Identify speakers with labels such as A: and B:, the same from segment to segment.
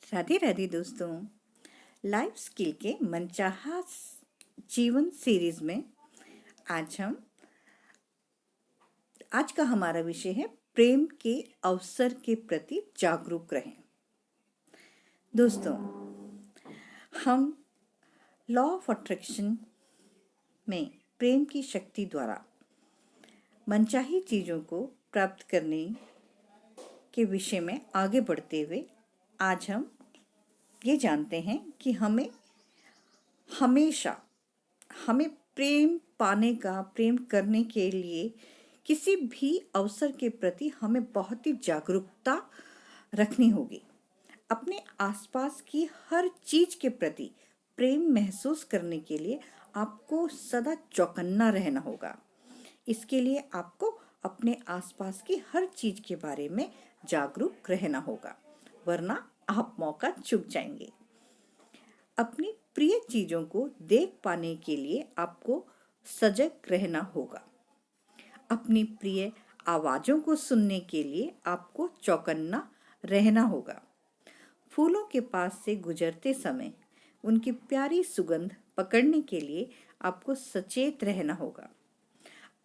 A: राधे राधे दोस्तों। Life skill के मनचाहा जीवन सीरीज में आज का हमारा विषय है प्रेम के अवसर के प्रति जागरूक रहें। दोस्तों, हम लॉ ऑफ अट्रैक्शन में प्रेम की शक्ति द्वारा मनचाही चीज़ों को प्राप्त करने के विषय में आगे बढ़ते हुए आज हम ये जानते हैं कि हमें प्रेम पाने का, प्रेम करने के लिए किसी भी अवसर के प्रति हमें बहुत ही जागरूकता रखनी होगी। अपने आसपास की हर चीज के प्रति प्रेम महसूस करने के लिए आपको सदा चौकन्ना रहना होगा। इसके लिए आपको अपने आसपास की हर चीज के बारे में जागरूक रहना होगा, वरना आप मौका चूक जाएंगे। अपनी प्रिय चीजों को देख पाने के लिए आपको सजग रहना होगा। अपनी प्रिय आवाजों को सुनने के लिए आपको चौकन्ना रहना होगा। फूलों के पास से गुजरते समय उनकी प्यारी सुगंध पकड़ने के लिए आपको सचेत रहना होगा।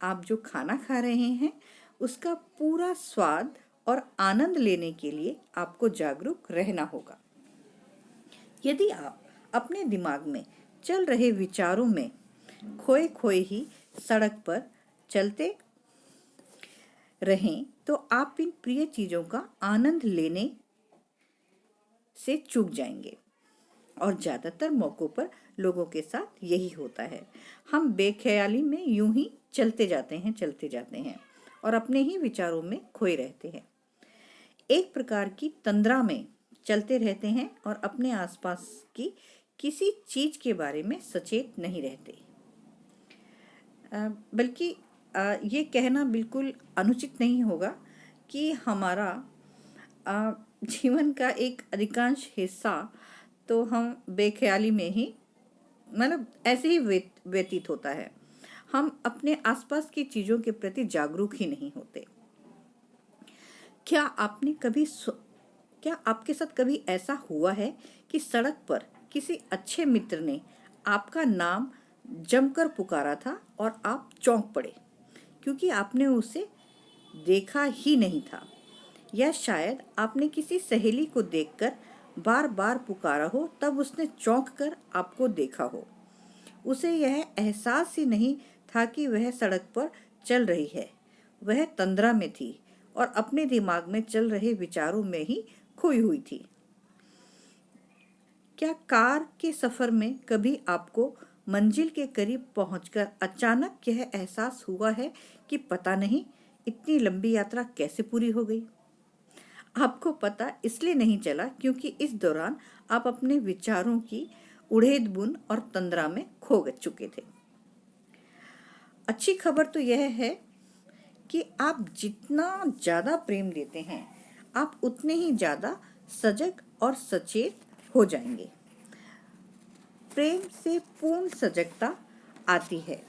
A: आप जो खाना खा रहे हैं उसका पूरा स्वाद और आनंद लेने के लिए आपको जागरूक रहना होगा। यदि आप अपने दिमाग में चल रहे विचारों में खोए ही सड़क पर चलते रहें तो आप इन प्रिय चीजों का आनंद लेने से चूक जाएंगे। और ज्यादातर मौकों पर लोगों के साथ यही होता है। हम बेख्याली में यूं ही चलते जाते हैं और अपने ही विचारों में खोए रहते हैं। एक प्रकार की तंद्रा में चलते रहते हैं और अपने आसपास की किसी चीज के बारे में सचेत नहीं रहते। बल्कि ये कहना बिल्कुल अनुचित नहीं होगा कि हमारा जीवन का एक अधिकांश हिस्सा तो हम बेख्याली में ही ऐसे ही व्यतीत होता है। हम अपने आसपास की चीजों के प्रति जागरूक ही नहीं होते। क्या आपके साथ कभी ऐसा हुआ है कि सड़क पर किसी अच्छे मित्र ने आपका नाम जमकर पुकारा था और आप चौंक पड़े क्योंकि आपने उसे देखा ही नहीं था, या शायद आपने किसी सहेली को देखकर बार बार पुकारा हो, तब उसने चौंक कर आपको देखा हो। उसे यह एहसास ही नहीं था कि वह सड़क पर चल रही है। वह तंद्रा में थी और अपने दिमाग में चल रहे विचारों में ही खोई हुई थी। क्या कार के सफर में कभी आपको मंजिल के करीब पहुंचकर अचानक यह एहसास हुआ है कि पता नहीं इतनी लंबी यात्रा कैसे पूरी हो गई? आपको पता इसलिए नहीं चला क्योंकि इस दौरान आप अपने विचारों की उड़ेद-बुन और तंद्रा में खो चुके थे। अच्छी खबर तो यह है कि आप जितना ज्यादा प्रेम देते हैं, आप उतने ही ज्यादा सजग और सचेत हो जाएंगे। प्रेम से पूर्ण सजगता आती है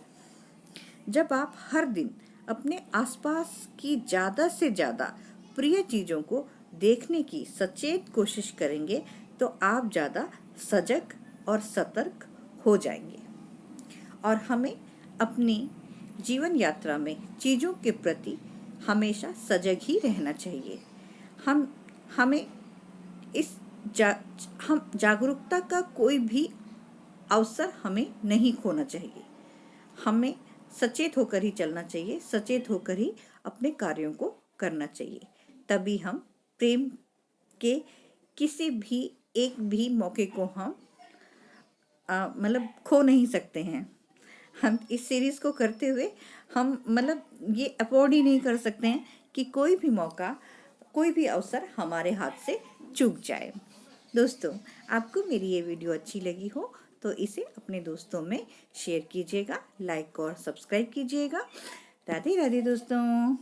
A: जब आप हर दिन अपने आसपास की ज्यादा से ज्यादा प्रिय चीजों को देखने की सचेत कोशिश करेंगे, तो आप ज्यादा सजग और सतर्क हो जाएंगे। और हमें अपनी जीवन यात्रा में चीजों के प्रति हमेशा सजग ही रहना चाहिए। हमें जागरूकता का कोई भी अवसर हमें नहीं खोना चाहिए। हमें सचेत होकर ही चलना चाहिए, सचेत होकर ही अपने कार्यों को करना चाहिए। तभी हम प्रेम के किसी भी एक भी मौके को हम खो नहीं सकते हैं। हम इस सीरीज को करते हुए हम ये अफोर्ड ही नहीं कर सकते हैं कि कोई भी मौका, कोई भी अवसर हमारे हाथ से चूक जाए। दोस्तों, आपको मेरी ये वीडियो अच्छी लगी हो तो इसे अपने दोस्तों में शेयर कीजिएगा, लाइक और सब्सक्राइब कीजिएगा। राधे राधे दोस्तों।